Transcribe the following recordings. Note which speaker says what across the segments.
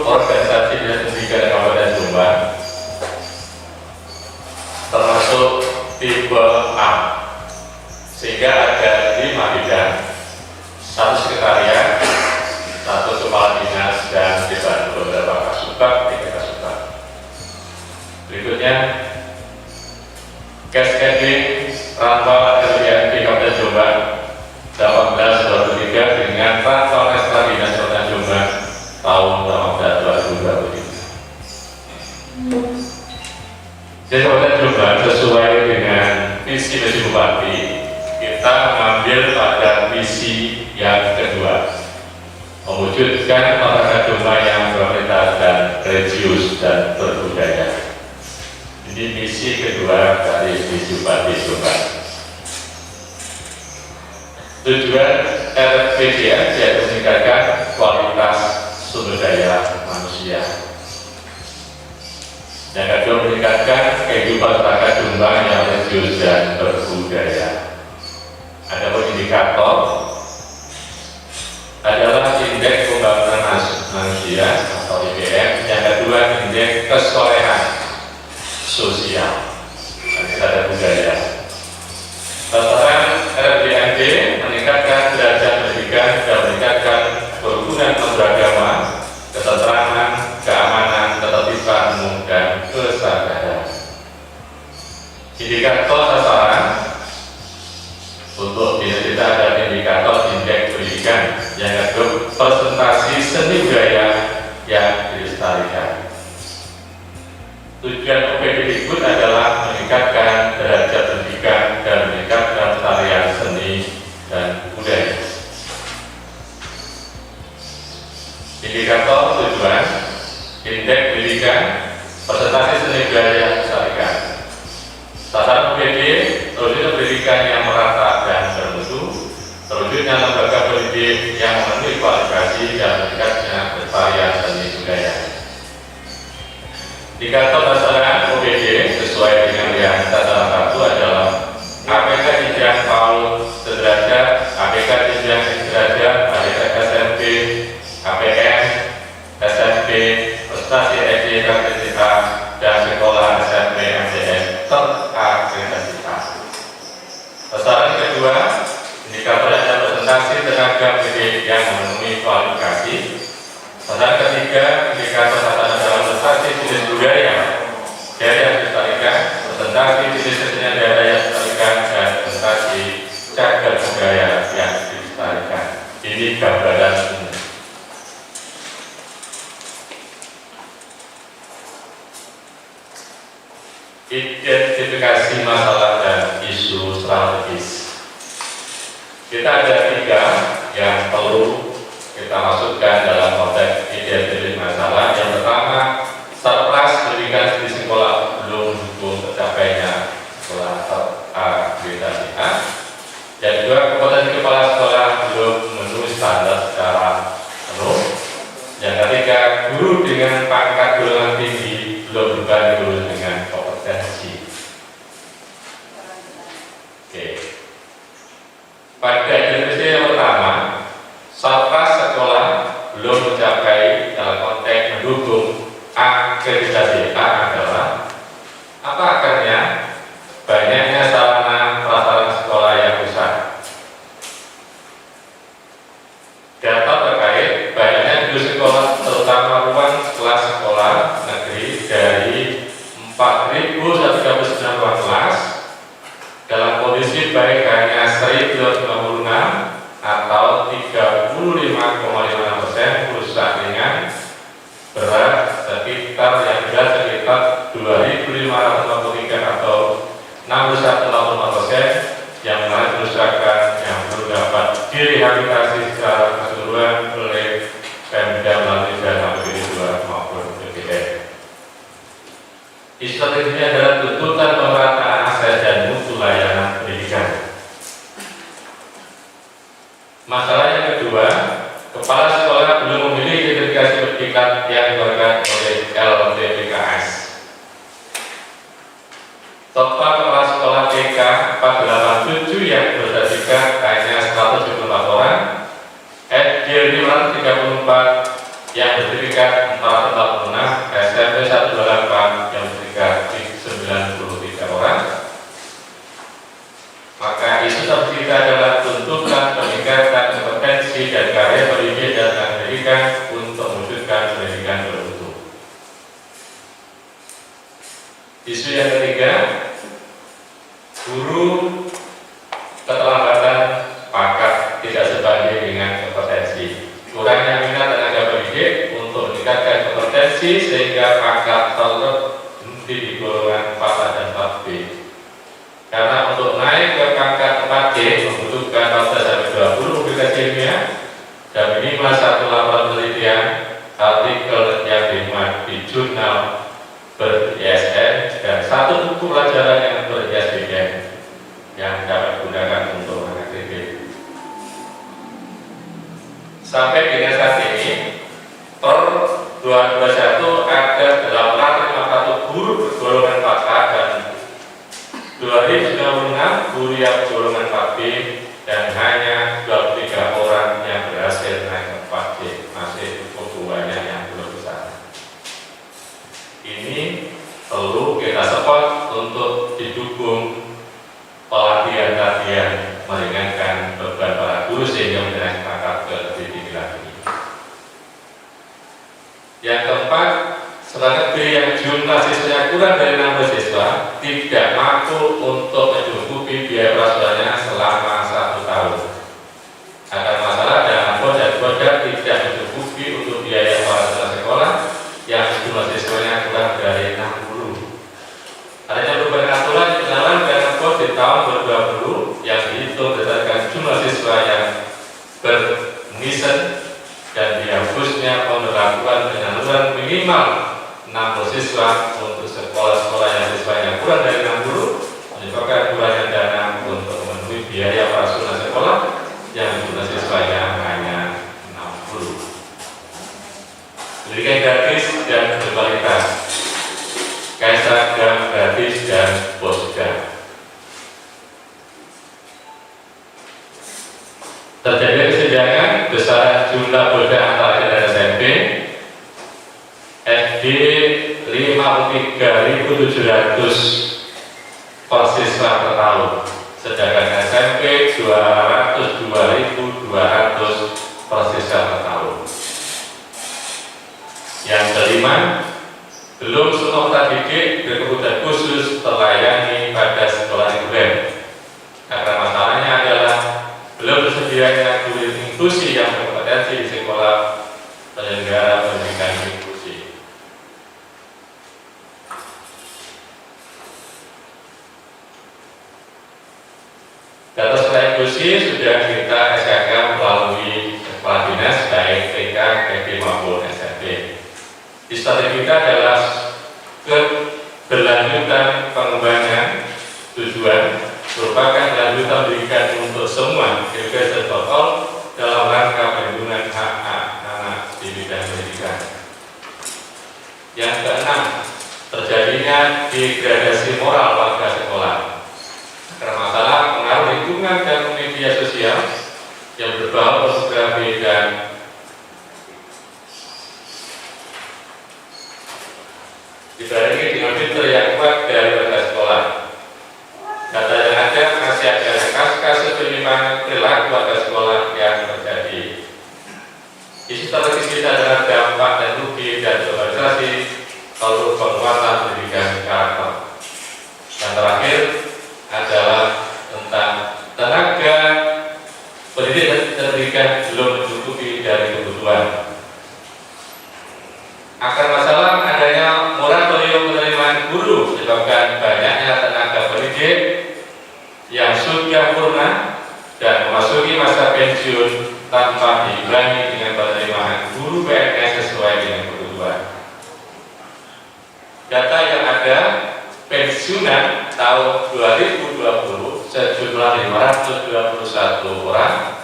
Speaker 1: organisasi dinas pendidikan Kabupaten Jombang, termasuk tipe A, sehingga ada 5 bidang, 1 sekretariat, 1 kepala dinas, dan dibantu beberapa kasubag, 3 kasubag. Berikutnya, cascading rantauan LPMP Kabupaten Jombang 18-23 dengan rantauan ekstra dinas Kabupaten Jombang tahun 18-2023. Jadi Kabupaten Jombang sesuai dengan visi misi Bupati, kita mengambil pada visi yang kedua, mewujudkan masyarakat Jombang yang berkualitas dan religius dan berbudaya. Ini misi kedua dari visi Bupati Jombang. Tujuan RPJM yaitu meningkatkan kualitas sumber daya manusia. Yang kedua, meningkatkan kehidupan masyarakat Jombang yang religius dan berbudaya. Ada indikator adalah indeks pembangunan manusia atau IPM. Yang kedua, indeks kesolehan sosial. Nanti ada budaya. Sasaran RPJMD meningkatkan derajat pendidikan dan meningkatkan kerukunan beragama, ketentraman, keamanan, ketertiban umum, dan kesadaran. Indikator sasaran untuk kita ada indikator indeks pendidikan. Yang kedua, presentasi seni budaya yang dilestarikan. Tujuan UPDikbud adalah meningkatkan derajat pendidikan dan meningkatkan tarian seni dan budaya. Indikator tujuan, indeks pendidikan, presentasi seni budaya yang dilestarikan. Sasaran UPD, terwujudnya pendidikan yang merata dan bermutu, terwujudnya lembaga pendidik yang memenuhi kualifikasi dan meningkatnya kelestarian seni budaya. Indikator sasaran OPD sesuai dengan yang sasaran 1 adalah APK jenjang PAUD sederajat, APK jenjang sederajat, APK SMP, APM, SMP, prestasi SD dan SDK, dan sekolah SMP MTS terakreditasi. Sasaran kedua, indikator ada presentasi tenaga pendidik yang memenuhi kualifikasi. Sasaran ketiga, indikator sasaran dalam prestasi jenis budaya daerah yang dilestarikan, presentasi jenis kesenian daerah yang dilestarikan, dan prestasi cagar budaya yang dilestarikan. Ini gambaran umum. Identifikasi masalah dan isu strategis. Kita ada 3 yang perlu kita masukkan dalam konteks identifikasi masalah. Yang pertama, surplus pendidikan di sekolah belum mendukung tercapainya sekolah terakreditasi A. Yang kedua, kompetensi kepala sekolah belum memenuhi standar secara penuh. Yang ketiga, guru dengan pangkat golongan tinggi belum berbanding dengan kompetensi. Oke. Pada identifikasi yang pertama, surplus sekolah belum mencapai dalam konteks mendukung akreditasi A adalah apa akarnya? Banyaknya sarana prasarana sekolah yang rusak. Data terkait banyaknya gedung sekolah terutama ruang kelas sekolah negeri dari 4.139 ruang kelas dalam kondisi baik hanya 1.256 atau 35,56% rusak ringan, berat sekitar 2.553 atau 61,4%, yang mana kerusakan yang belum dapat direhabilitasi secara keseluruhan oleh Pemda melalui dana APBD 2 maupun APBN. Isu strategisnya adalah tuntutan pemerataan akses dan mutu layanan pendidikan. Masalah yang kedua, kepala sekolah belum memiliki sertifikasi pendidikan yang diberikan oleh LTPKS. Total kepala sekolah TK 487 yang bersertifikat hanya 174 orang, SD 534, yang bersertifikat 446, SMP 128 yang bersertifikat 93 orang. Maka isu tersebut adalah tuntutan peningkatan kompetensi dan karya pendidik dan pendidikan untuk mewujudkan pendidikan bermutu. Isu yang ketiga, guru keterlambatan pangkat tidak sebanding dengan kompetensi. Kurangnya minat tenaga pendidik untuk meningkatkan kompetensi sehingga pangkat terlebih di golongan 4A dan 4B. Karena untuk naik ke pangkat 4D membutuhkan 14-20 publikasi ilmiah dan minimal 1 laporan penelitian artikel yang dimuat di jurnal ber-ISN dan 1 buku pelajaran yang ber-ISBN yang dapat digunakan untuk mengakreditasi. Sampai dengan saat ini per 2021 ada 851 guru bergolongan 4A dan 2096 guru yang golongan 4B dan hanya 23 orang yang berhasil naik ke 4D. Masih cukup banyak yang belum bisa. Ini perlu kita support untuk didukung pelatihan-pelatihan meringankan beban para guru sehingga menaik pangkat ke lebih tinggi lagi. Yang keempat, strategi yang jumlah siswanya kurang dari 60 siswa tidak mampu untuk mencukupi biaya operasionalnya selama 1 tahun. Akan masalah dalam dan boda tidak mencukupi untuk biaya operasional sekolah yang jumlah siswanya kurang dari 60. Adanya perubahan aturan pengenalan dan kos di tahun 2020 yang dihitung berdasarkan jumlah siswa yang bermisen dan dihapusnya pemberlakuan penyaluran minimal 60 siswa untuk sekolah-sekolah yang siswanya kurang dari 60 menyebabkan kurangnya dana untuk memenuhi biaya operasional sekolah yang jumlah siswanya hanya 60. Pendidikan gratis dan berkualitas, kain seragam gratis dan posga. Terjadi kesenjangan besaran jumlah boda antara SD dan SMP. SD 53.700 per siswa per tahun, sedangkan SMP 202.200 per siswa per tahun. Yang kelima, belum semua peserta didik berkebutuhan khusus terlayani pada sekolah reguler. Karena masalahnya adalah belum tersedianya guru inklusi yang berkompetensi di sekolah penyelenggara pendidikan inklusi. Data sekolah inklusi sudah kita SKK melalui kepala dinas baik TK, SD maupun SMP. Strategi kita adalah keberlanjutan pengembangan tujuan merupakan kelanjutan pendidikan untuk semua education for all dalam rangka perlindungan hak anak di bidang pendidikan. Yang keenam, terjadinya degradasi moral warga sekolah. Karena masalah pengaruh lingkungan dan media sosial yang berbau pornografi dan dibarengi dengan filter yang kuat dari warga sekolah. Data yang ada masih ada kasus-kasus penyimpangan perilaku warga sekolah yang terjadi. Isu strategis kita adalah dampak dan rugi dan globalisasi lalu penguatan pendidikan karakter. Yang terakhir adalah tentang tenaga pendidik dan pendidikan belum mencukupi dari kebutuhan. Akar masalah adanya moratorium penerimaan guru menyebabkan banyaknya tenaga pendidik yang sudah purna dan memasuki masa pensiun tanpa diimbangi dengan penerimaan guru PNS sesuai dengan kebutuhan. Data yang ada, pensiunan tahun 2020 sejumlah 521 orang,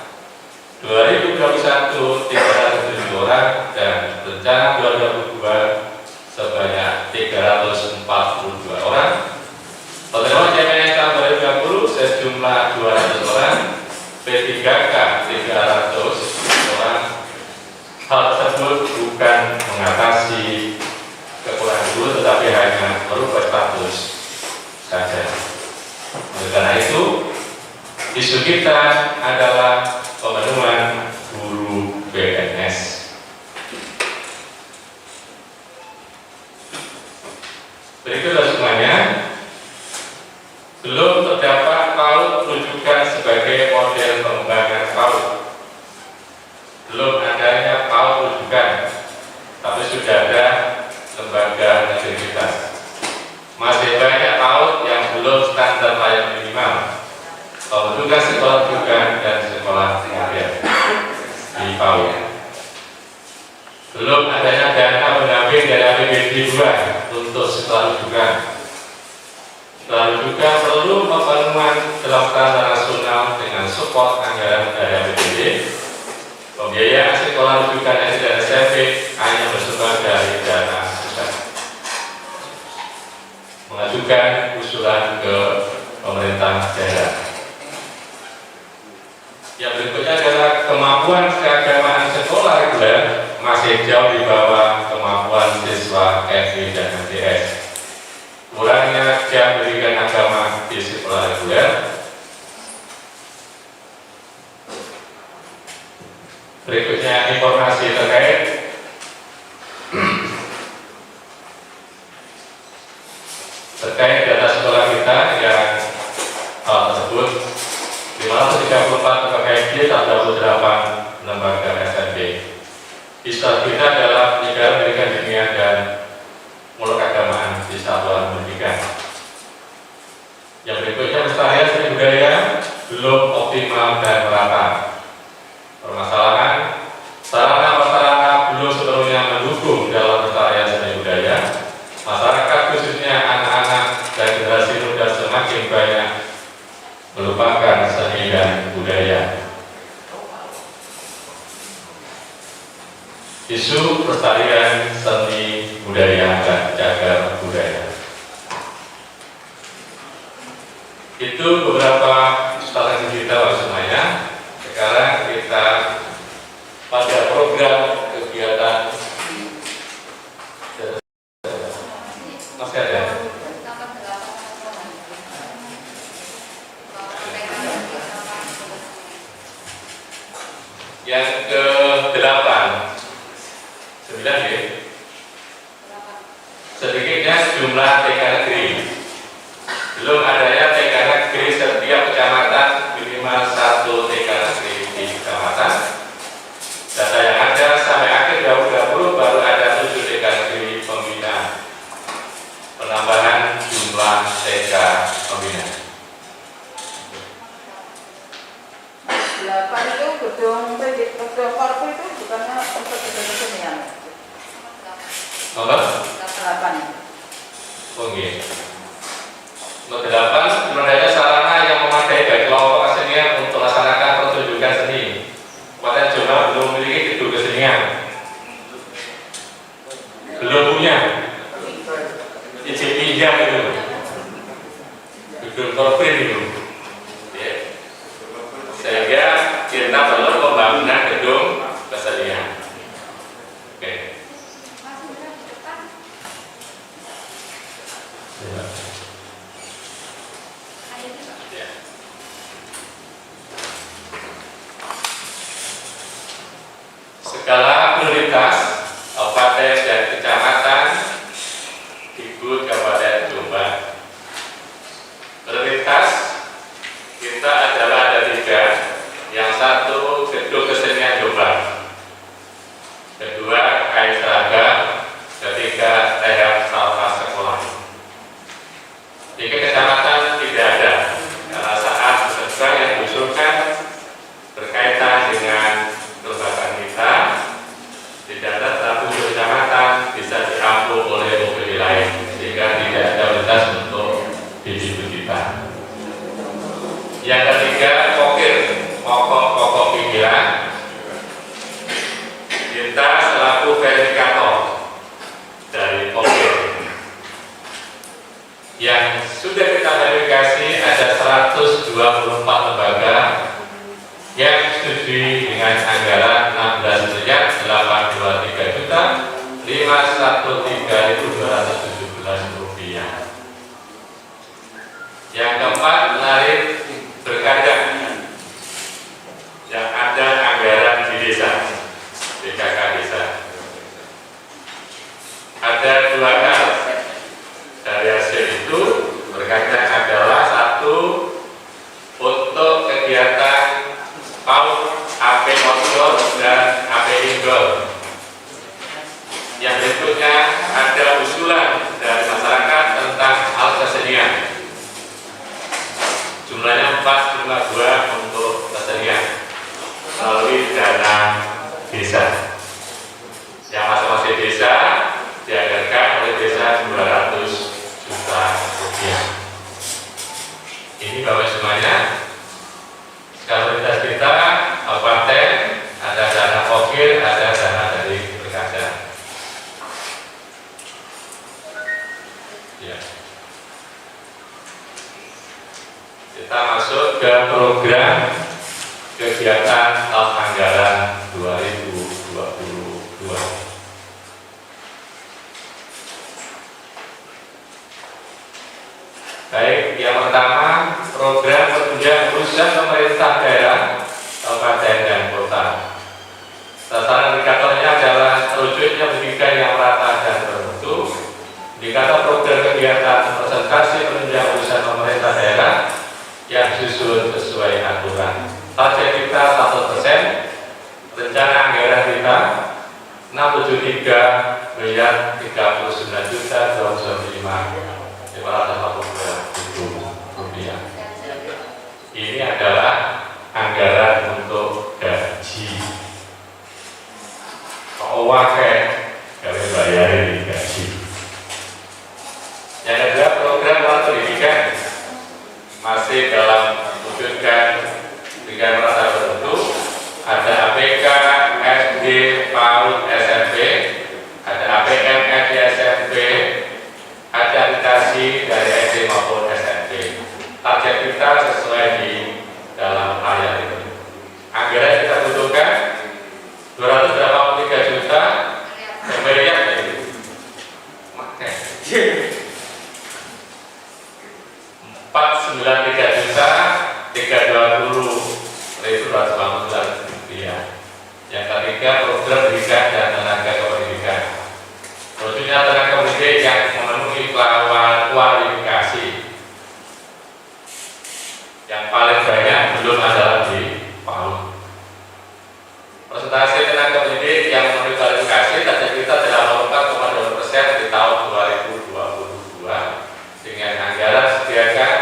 Speaker 1: 2021 307 orang, dan rencana 2022 sebanyak 342 orang. Penerima CPNS tahun 2020 sejumlah 200 orang, P3K 300 orang. Hal tersebut bukan pembentukan sekolah rujukan dan sekolah modern di PAUD. Belum adanya dana pendamping dari APBD 2 untuk sekolah rujukan. Sekolah rujukan perlu pembangunan dalam skala nasional dengan support anggaran dari APBD. Pembiayaan sekolah rujukan SD dan SMP hanya bersumber dari dana pusat. Mengajukan usulan ke pemerintah daerah. Yang berikutnya adalah kemampuan keagamaan sekolah reguler masih jauh di bawah kemampuan siswa FI dan MTS. Kurangnya jam pendidikan agama di sekolah reguler. Berikutnya informasi terkait data sekolah kita yang tersebut 534 lembaga SD dan 28 lembaga SMP. Istilah kita adalah penyelenggara pendidikan dunia dan keagamaan di satuan pendidikan. Yang berikutnya pelestarian seni budaya belum optimal dan merata. Permasalahan sarana prasarana belum sepenuhnya mendukung dalam pelestarian seni budaya. Masyarakat khususnya anak-anak dan generasi muda semakin banyak melupakan seni dan budaya. Isu pelestarian seni budaya dan cagar budaya. Itu beberapa strategi kita semuanya. Sekarang kita pada program kegiatan. Masih ada? Yang ke-8 9 ya? Sedikitnya jumlah TK negeri. Belum adanya TK negeri setiap kecamatan, minimal 1 TK negeri di kecamatan. Data yang ada sampai akhir 2020 baru ada 7 TK negeri pembinaan. Penambahan jumlah TK pembinaan.
Speaker 2: 8 itu gedung Korpu itu bukannya untuk gedung kesenian?
Speaker 1: Nomor?
Speaker 2: 8.
Speaker 1: Oh iya. Nomor 8, belum ada sarana yang memadai bagi kelompok kesenian untuk melaksanakan pertunjukan seni. Kota Jombang belum memiliki gedung kesenian. Belum punya. Izin pinjam itu. Gedung korporat itu. Ya. Sehingga kita perlu pembangunan gedung kesenian. Oke. Ya. Skala prioritas kabupaten dan kecamatan Ibu Kabupaten Jombang. Prioritas kita adalah ada 3. Yang satu gedung kesenian Jombang, kedua kain seragam, ketiga tahap salah sekolah. Di kecamatan tidak ada karena saat peserta yang diusulkan berkaitan dengan kelembagaan kita tidak ada satu kecamatan bisa diampu oleh OPD lain sehingga tidak ada prioritas untuk dididik kita. Yang ketiga pokok pikiran kita selaku verifikator dari pokok yang sudah kita verifikasi ada 124 lembaga yang setuju dengan anggaran 16.823 juta 513.217 rupiah. Yang keempat menarik berkadang yang ada anggaran di desa BKK desa. Ada 2 hal dari hasil itu berkadang adalah 1 untuk kegiatan PAUD, AP outdoor dan AP indoor. Yang berikutnya ada usulan dari masyarakat tentang hal kesenian. Jumlahnya 4,2 untuk kesenian melalui dana desa. Yang masing-masing desa dianggarkan oleh desa 200 juta rupiah. Ini Bapak semuanya, kapasitas kita kabupaten ada dana kokil, ada dana dari berkada. Ya. Kita masuk ke program kegiatan tahun anggaran 2022. Baik, yang pertama program penunjang usaha pemerintah daerah, kabupaten dan kota. Sasaran indikatornya adalah terwujudnya pendidikan yang merata dan bermutu. Indikator program kegiatan presentasi penunjang usaha pemerintah daerah yang disusun sesuai aturan. Target kita 100%, rencana anggaran kita 673 miliar 39 juta 295.542 rupiah. Ini adalah anggaran untuk gaji. Kok wakai kalian bayarin gaji. Yang kedua, program pendidikan masih dalam wujudkan dengan merasa tertentu. Ada APK, SD, PAUD, SMP, ada APM, SD, SMP, ada aplikasi dari SD maupun SMP. Target kita sesuai di dalam area ini. Anggaran yang kita butuhkan 283 juta miliar ini. 493 juta 320.250 rupiah. Yang ketiga, program pendidikan dan tenaga kependidikan. Khususnya tenaga pendidik yang memenuhi kualifikasi. Yang paling banyak belum adalah di PAUD. Presentasi tenaga pendidik yang memenuhi kualifikasi target kita adalah 4,2% di tahun 2022 dengan anggaran sediakan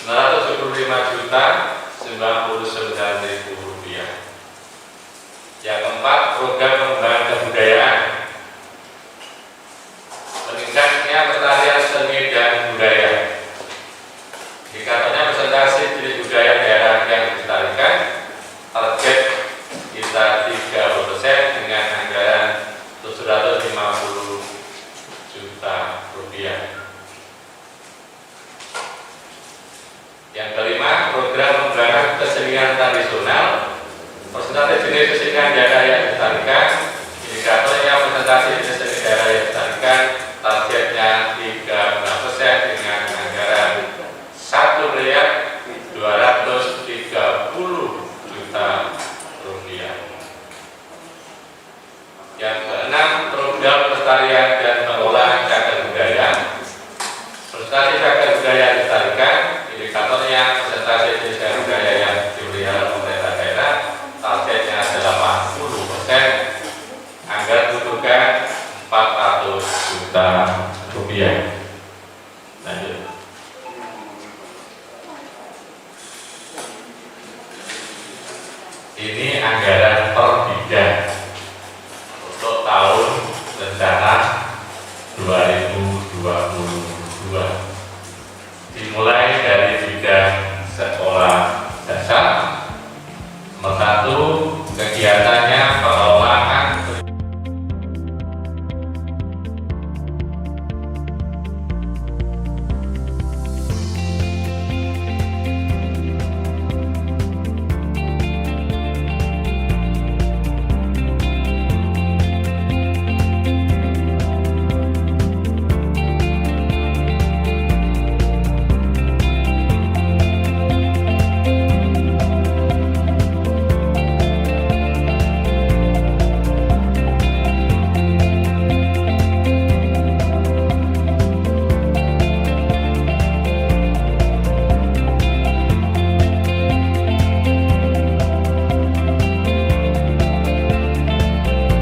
Speaker 1: 975 juta 99.000 rupiah. Yang keempat, program pengembangan kebudayaan. Meningkatnya pelestarian seni dan budaya. Indikatornya presentasi jenis budaya daerah yang dilestarikan. Target kita 30% dengan anggaran 750 juta rupiah. Yang kelima, program pengembangan kesenian tradisional. Presentasi jenis kesenian daerah yang dilestarikan. Indikatornya presentasi jenis kesenian daerah yang dilestarikan. Targetnya 3% dengan anggaran 1.230 juta rupiah. Yang keenam, program pelestarian dan pengelolaan cagar budaya. Presentasi cagar budaya dilestarikan. Indikatornya presentasi jenis cagar budaya yang dipelihara pemerintah daerah. Targetnya 80%. Anggaran butuhkan 400 juta rupiah. Lanjut. Ini anggaran per bidang untuk tahun rencana 2022. Dimulai